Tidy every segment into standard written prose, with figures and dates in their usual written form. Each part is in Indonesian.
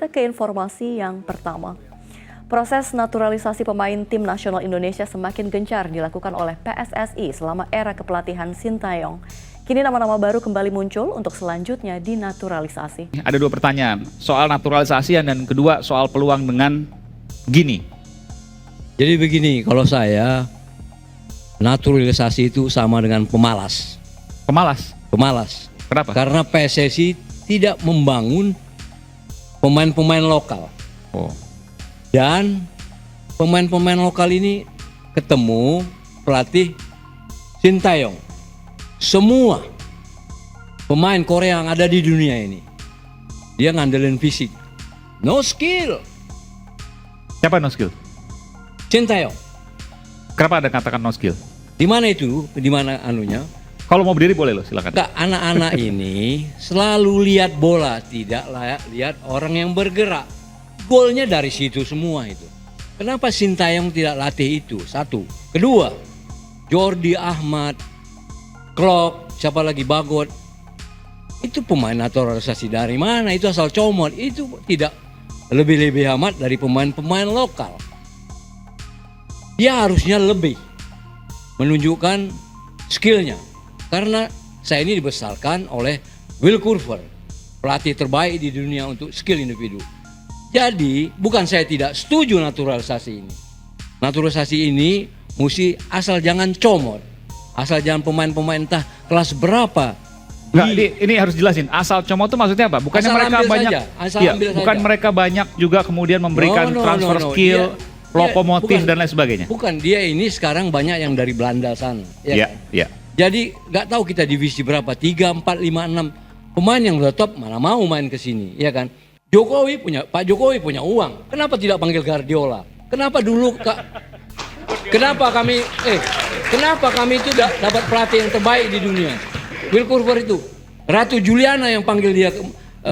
Ke informasi yang pertama. Proses naturalisasi pemain tim nasional Indonesia semakin gencar dilakukan oleh PSSI selama era kepelatihan Sintayong. Kini nama-nama baru kembali muncul untuk selanjutnya dinaturalisasi. Ada dua pertanyaan, soal naturalisasi dan kedua soal peluang dengan Gini. Jadi begini, kalau saya naturalisasi itu sama dengan pemalas. Pemalas. Kenapa? Karena PSSI tidak membangun pemain-pemain lokal. Dan pemain-pemain lokal ini ketemu pelatih Sintayong. Semua pemain Korea yang ada di dunia ini, dia ngandelin fisik. No skill. Siapa no skill? Sintayong. Kenapa ada katakan no skill? Di mana itu? Di mana anunya? Kalau mau berdiri boleh loh, silakan. Enggak, anak-anak ini selalu lihat bola, tidak lihat orang yang bergerak. Golnya dari situ semua itu. Kenapa Sintayong tidak latih itu? Satu. Kedua, Jordi Ahmad, Klopp, siapa lagi Bagot. Itu pemain naturalisasi dari mana? Itu asal comot. Itu tidak lebih amat dari pemain-pemain lokal. Dia harusnya lebih menunjukkan skillnya. Karena saya ini dibesarkan oleh Will Curver, pelatih terbaik di dunia untuk skill individu. Jadi bukan saya tidak setuju naturalisasi ini. Naturalisasi ini mesti asal jangan comot, asal jangan pemain-pemain entah kelas berapa. Nggak, ini harus jelasin. Asal comot itu maksudnya apa? Bukannya Asal mereka ambil banyak, saja, bukan saja. mereka banyak juga kemudian memberikan transfer skill, lokomotif bukan, dan lain sebagainya. Bukan, dia ini sekarang banyak yang dari Belanda sana. Iya, Kan? iya. Jadi nggak tahu kita divisi berapa, 3, 4, 5, 6 pemain yang udah top mana mau main ke sini, ya kan? Pak Jokowi punya uang. Kenapa tidak panggil Guardiola? Kenapa dulu kenapa kami itu dapat pelatih yang terbaik di dunia? Will Curver itu, Ratu Juliana yang panggil dia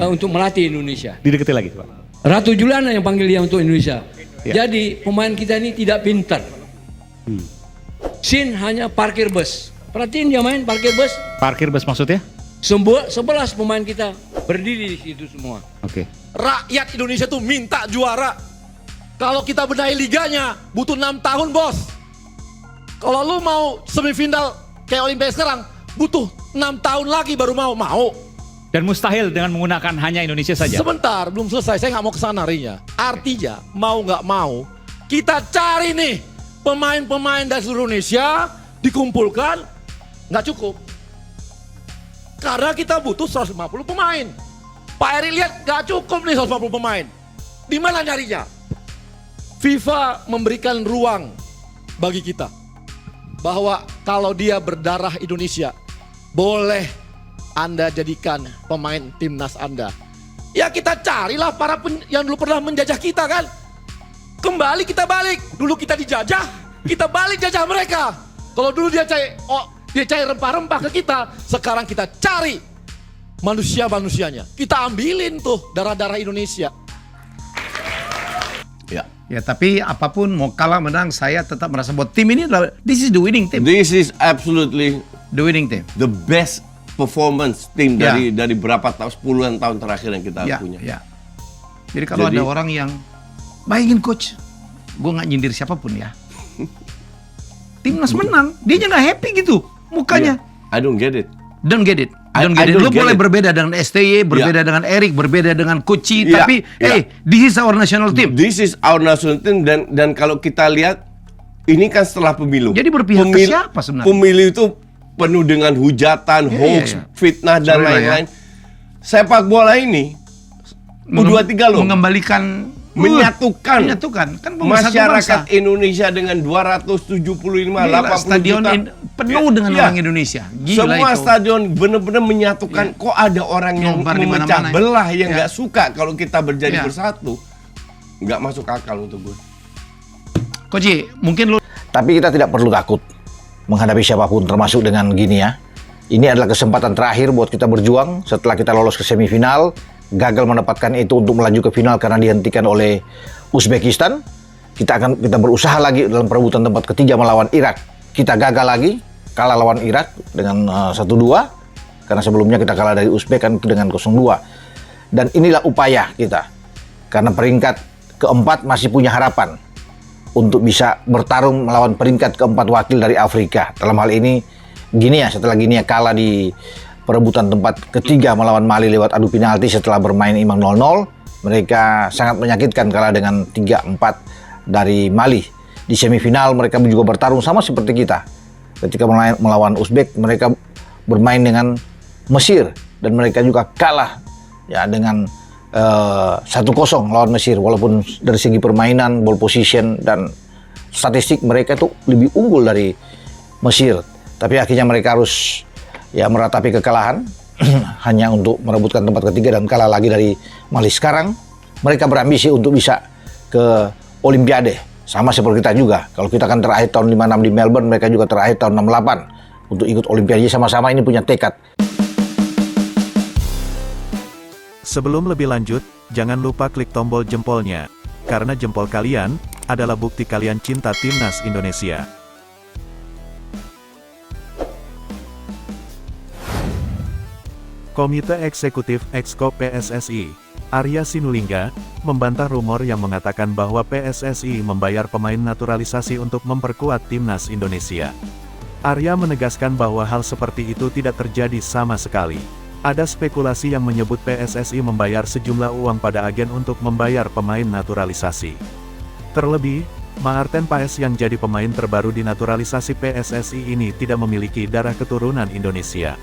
untuk melatih Indonesia. Dideketin lagi, Pak. Ratu Juliana yang panggil dia untuk Indonesia. Ya. Jadi pemain kita ini tidak pintar. Sin hanya parkir bus. Perhatiin dia main parkir bus. Parkir bus maksudnya? 11 pemain kita berdiri di situ semua. Oke. Rakyat Indonesia tuh minta juara. Kalau kita benahi liganya butuh 6 tahun, bos. Kalau lu mau semifinal kayak Olimpiade sekarang butuh 6 tahun lagi baru mau. Dan mustahil dengan menggunakan hanya Indonesia saja. Sebentar, belum selesai. Saya nggak mau kesana Rinya. Artinya mau nggak mau kita cari nih pemain-pemain dari seluruh Indonesia dikumpulkan. Nggak cukup. Karena kita butuh 150 pemain. Pak Eri lihat nggak cukup nih 150 pemain. Di mana nyarinya? FIFA memberikan ruang bagi kita. Bahwa kalau dia berdarah Indonesia, boleh Anda jadikan pemain timnas Anda. Ya kita carilah para yang dulu pernah menjajah kita kan. Kembali kita balik. Dulu kita dijajah, kita balik jajah mereka. Kalau dulu dia cari rempah-rempah ke kita, sekarang kita cari manusia-manusianya. Kita ambilin tuh darah-darah Indonesia. Ya, tapi apapun mau kalah menang, saya tetap merasa bahwa tim ini adalah this is the winning team. This is absolutely The winning team. the best performance team dari berapa tahun, puluhan tahun terakhir yang kita punya. Ya. Jadi kalau ada orang yang bayangin coach, gue nggak nyindir siapapun ya. Timnas menang, dia nggak happy gitu mukanya. I don't get it. Don't get it. I Don't get it. don't Lu get boleh it. berbeda dengan STY, berbeda dengan Erik, berbeda dengan Koci, Yeah, tapi yeah. this is our national team. This is our national team dan kalau kita lihat ini kan setelah pemilu. Jadi berpihak ke siapa sebenarnya? Pemilu itu penuh dengan hujatan, hoax, fitnah dan Sorry lah ya. lain-lain. Sepak bola ini U23 loh. Mengembalikan menyatukan kan pemersatu masyarakat bangsa. Indonesia dengan 275 Gila, 80 stadion juta penuh dengan Ya. orang Indonesia. Gila Semua itu. stadion benar-benar menyatukan. Kok ada orang yang Nobar di memecah mana-mana. belah yang Ya. nggak suka kalau kita berjadi Ya. bersatu? Nggak masuk akal untuk gue. Koji, mungkin lu Tapi kita tidak perlu takut menghadapi siapapun, termasuk dengan Gini ya. Ini adalah kesempatan terakhir buat kita berjuang setelah kita lolos ke semifinal, gagal mendapatkan itu untuk melaju ke final karena dihentikan oleh Uzbekistan. Kita berusaha lagi dalam perebutan tempat ketiga melawan Irak. Kita gagal lagi, kalah lawan Irak dengan 1-2 karena sebelumnya kita kalah dari Uzbek kan dengan 0-2. Dan inilah upaya kita. karena peringkat keempat masih punya harapan untuk bisa bertarung melawan peringkat keempat wakil dari Afrika. Dalam hal ini Guinea, setelah Guinea kalah di perebutan tempat ketiga melawan Mali lewat adu penalti setelah bermain imbang 0-0, mereka sangat menyakitkan kalah dengan 3-4 dari Mali. Di semifinal mereka juga bertarung sama seperti kita. Ketika melawan Uzbek, mereka bermain dengan Mesir dan mereka juga kalah ya dengan 1-0 lawan Mesir, walaupun dari segi permainan, ball position dan statistik mereka itu lebih unggul dari Mesir. Tapi akhirnya mereka harus ya meratapi kekalahan hanya untuk merebutkan tempat ketiga dan kalah lagi dari Mali. Sekarang mereka berambisi untuk bisa ke Olimpiade, sama seperti kita juga. Kalau kita kan terakhir tahun 56 di Melbourne, mereka juga terakhir tahun 68 untuk ikut Olimpiade. Sama-sama ini punya tekad. Sebelum lebih lanjut, jangan lupa klik tombol jempolnya, karena jempol kalian adalah bukti kalian cinta Timnas Indonesia. Komite Eksekutif Exco PSSI, Arya Sinulinga, membantah rumor yang mengatakan bahwa PSSI membayar pemain naturalisasi untuk memperkuat Timnas Indonesia. Arya menegaskan bahwa hal seperti itu tidak terjadi sama sekali. Ada spekulasi yang menyebut PSSI membayar sejumlah uang pada agen untuk membayar pemain naturalisasi. Terlebih, Maarten Paes yang jadi pemain terbaru di naturalisasi PSSI ini tidak memiliki darah keturunan Indonesia.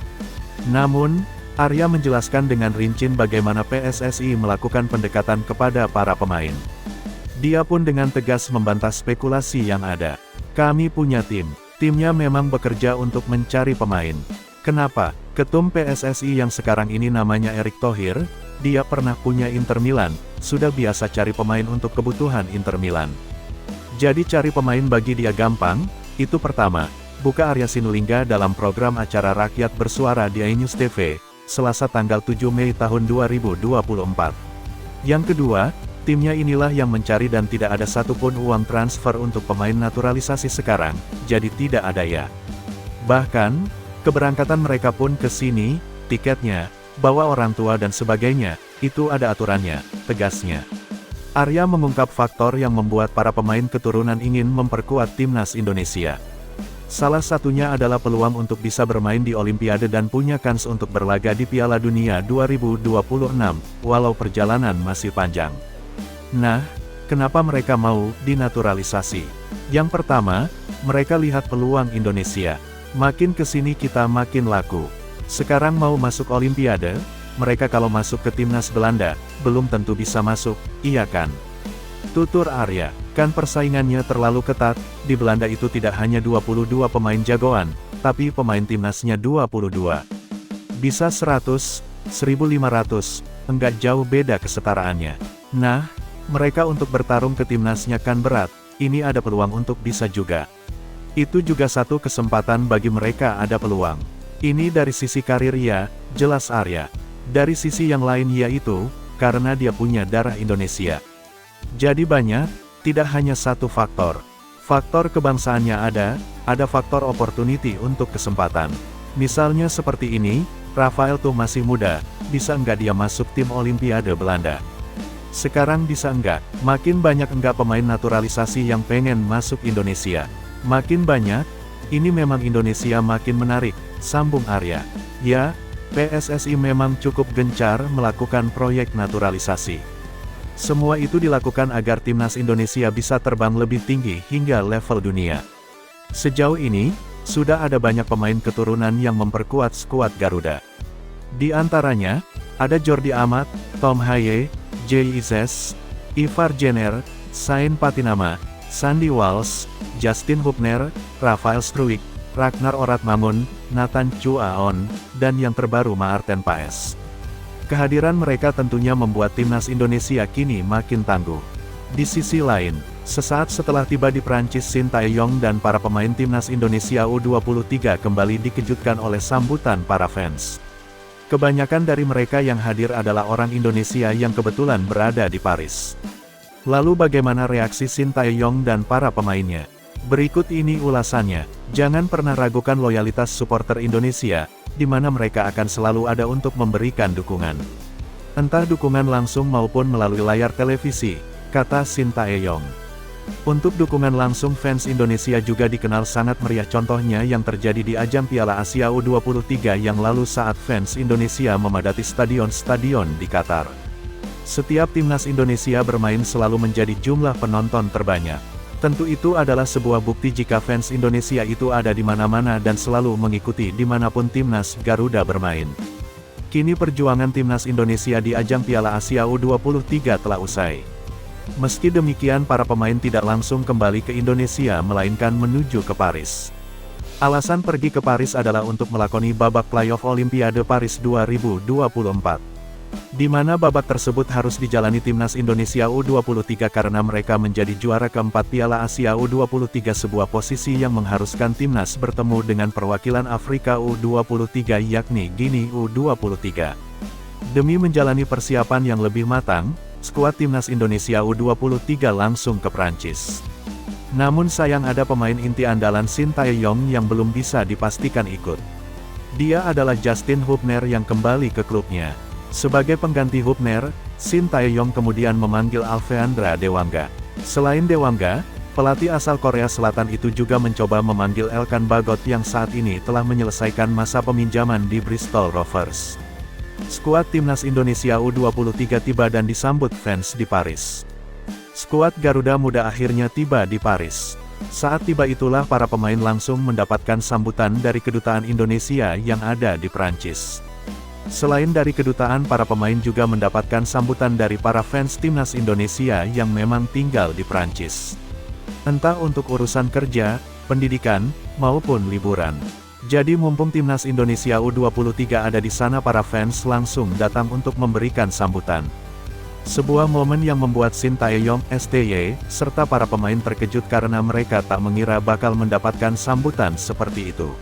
Namun, Arya menjelaskan dengan rinci bagaimana PSSI melakukan pendekatan kepada para pemain. Dia pun dengan tegas membantah spekulasi yang ada. Kami punya timnya memang bekerja untuk mencari pemain. Kenapa? Ketum PSSI yang sekarang ini namanya Erick Thohir, dia pernah punya Inter Milan, sudah biasa cari pemain untuk kebutuhan Inter Milan. Jadi cari pemain bagi dia gampang, itu pertama, buka Arya Sinulinga dalam program acara Rakyat Bersuara di iNews TV, Selasa tanggal 7 Mei tahun 2024. Yang kedua, timnya inilah yang mencari dan tidak ada satupun uang transfer untuk pemain naturalisasi sekarang, jadi tidak ada ya. Bahkan, keberangkatan mereka pun ke sini, tiketnya, bawa orang tua dan sebagainya, itu ada aturannya, tegasnya. Arya mengungkap faktor yang membuat para pemain keturunan ingin memperkuat Timnas Indonesia. Salah satunya adalah peluang untuk bisa bermain di Olimpiade dan punya kans untuk berlaga di Piala Dunia 2026, walau perjalanan masih panjang. Nah, kenapa mereka mau dinaturalisasi? Yang pertama, mereka lihat peluang Indonesia. Makin kesini kita makin laku. Sekarang mau masuk Olimpiade, mereka kalau masuk ke Timnas Belanda, belum tentu bisa masuk, iya kan? Tutur Arya, kan persaingannya terlalu ketat, di Belanda itu tidak hanya 22 pemain jagoan, tapi pemain timnasnya 22. Bisa 100, 1500, enggak jauh beda kesetaraannya. Nah, mereka untuk bertarung ke timnasnya kan berat, ini ada peluang untuk bisa juga. Itu juga satu kesempatan bagi mereka ada peluang. Ini dari sisi karir ya, jelas Arya. Dari sisi yang lain yaitu, karena dia punya darah Indonesia. Jadi banyak, tidak hanya satu faktor. Faktor kebangsaannya ada faktor opportunity untuk kesempatan. Misalnya seperti ini, Rafael tuh masih muda, bisa enggak dia masuk tim Olimpiade Belanda? Sekarang bisa enggak, makin banyak enggak pemain naturalisasi yang pengen masuk Indonesia. Makin banyak, ini memang Indonesia makin menarik, sambung Arya. Ya, PSSI memang cukup gencar melakukan proyek naturalisasi. Semua itu dilakukan agar Timnas Indonesia bisa terbang lebih tinggi hingga level dunia. Sejauh ini, sudah ada banyak pemain keturunan yang memperkuat skuad Garuda. Di antaranya, ada Jordi Amat, Tom Haye, Jay Izes, Ivar Jenner, Sain Patinama, Sandy Walsh, Justin Hubner, Rafael Struijk, Ragnar Oratmangun, Nathan Chuaon, dan yang terbaru Maarten Paes. Kehadiran mereka tentunya membuat Timnas Indonesia kini makin tangguh. Di sisi lain, sesaat setelah tiba di Prancis, Sintayong dan para pemain Timnas Indonesia U23 kembali dikejutkan oleh sambutan para fans. Kebanyakan dari mereka yang hadir adalah orang Indonesia yang kebetulan berada di Paris. Lalu bagaimana reaksi Sintayong dan para pemainnya? Berikut ini ulasannya. Jangan pernah ragukan loyalitas supporter Indonesia, di mana mereka akan selalu ada untuk memberikan dukungan. Entah dukungan langsung maupun melalui layar televisi, kata Sintayong. Untuk dukungan langsung fans Indonesia juga dikenal sangat meriah, contohnya yang terjadi di ajang Piala Asia U23 yang lalu saat fans Indonesia memadati stadion-stadion di Qatar. Setiap timnas Indonesia bermain selalu menjadi jumlah penonton terbanyak. Tentu itu adalah sebuah bukti jika fans Indonesia itu ada di mana-mana dan selalu mengikuti dimanapun timnas Garuda bermain. Kini perjuangan timnas Indonesia di ajang Piala Asia U23 telah usai. Meski demikian para pemain tidak langsung kembali ke Indonesia melainkan menuju ke Paris. Alasan pergi ke Paris adalah untuk melakoni babak playoff Olimpiade Paris 2024. Di mana babak tersebut harus dijalani timnas Indonesia U23 karena mereka menjadi juara keempat Piala Asia U23, sebuah posisi yang mengharuskan timnas bertemu dengan perwakilan Afrika U23 yakni Guinea U23. Demi menjalani persiapan yang lebih matang, skuad timnas Indonesia U23 langsung ke Prancis. Namun sayang ada pemain inti andalan Sintayong yang belum bisa dipastikan ikut. Dia adalah Justin Hubner yang kembali ke klubnya. Sebagai pengganti Hubner, Sintayong kemudian memanggil Alfeandra Dewangga. Selain Dewangga, pelatih asal Korea Selatan itu juga mencoba memanggil Elkan Bagot yang saat ini telah menyelesaikan masa peminjaman di Bristol Rovers. Skuad timnas Indonesia U23 tiba dan disambut fans di Paris. Skuad Garuda Muda akhirnya tiba di Paris. Saat tiba itulah para pemain langsung mendapatkan sambutan dari kedutaan Indonesia yang ada di Prancis. Selain dari kedutaan, para pemain juga mendapatkan sambutan dari para fans timnas Indonesia yang memang tinggal di Prancis. Entah untuk urusan kerja, pendidikan, maupun liburan. Jadi mumpung timnas Indonesia U23 ada di sana, para fans langsung datang untuk memberikan sambutan. Sebuah momen yang membuat Sintayong, STY, serta para pemain terkejut karena mereka tak mengira bakal mendapatkan sambutan seperti itu.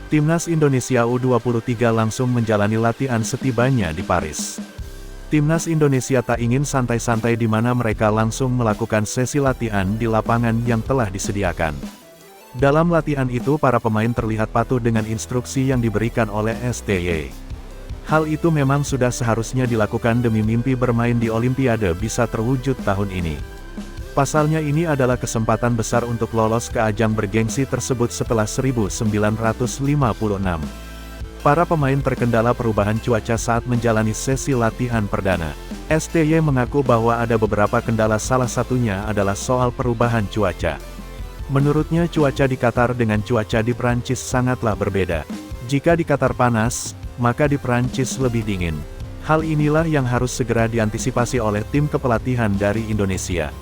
Timnas Indonesia U23 langsung menjalani latihan setibanya di Paris. Timnas Indonesia tak ingin santai-santai di mana mereka langsung melakukan sesi latihan di lapangan yang telah disediakan. Dalam latihan itu para pemain terlihat patuh dengan instruksi yang diberikan oleh STY. Hal itu memang sudah seharusnya dilakukan demi mimpi bermain di Olimpiade bisa terwujud tahun ini. Pasalnya ini adalah kesempatan besar untuk lolos ke ajang bergengsi tersebut setelah 1956. Para pemain terkendala perubahan cuaca saat menjalani sesi latihan perdana. STY mengaku bahwa ada beberapa kendala, salah satunya adalah soal perubahan cuaca. Menurutnya cuaca di Qatar dengan cuaca di Prancis sangatlah berbeda. Jika di Qatar panas, maka di Prancis lebih dingin. Hal inilah yang harus segera diantisipasi oleh tim kepelatihan dari Indonesia.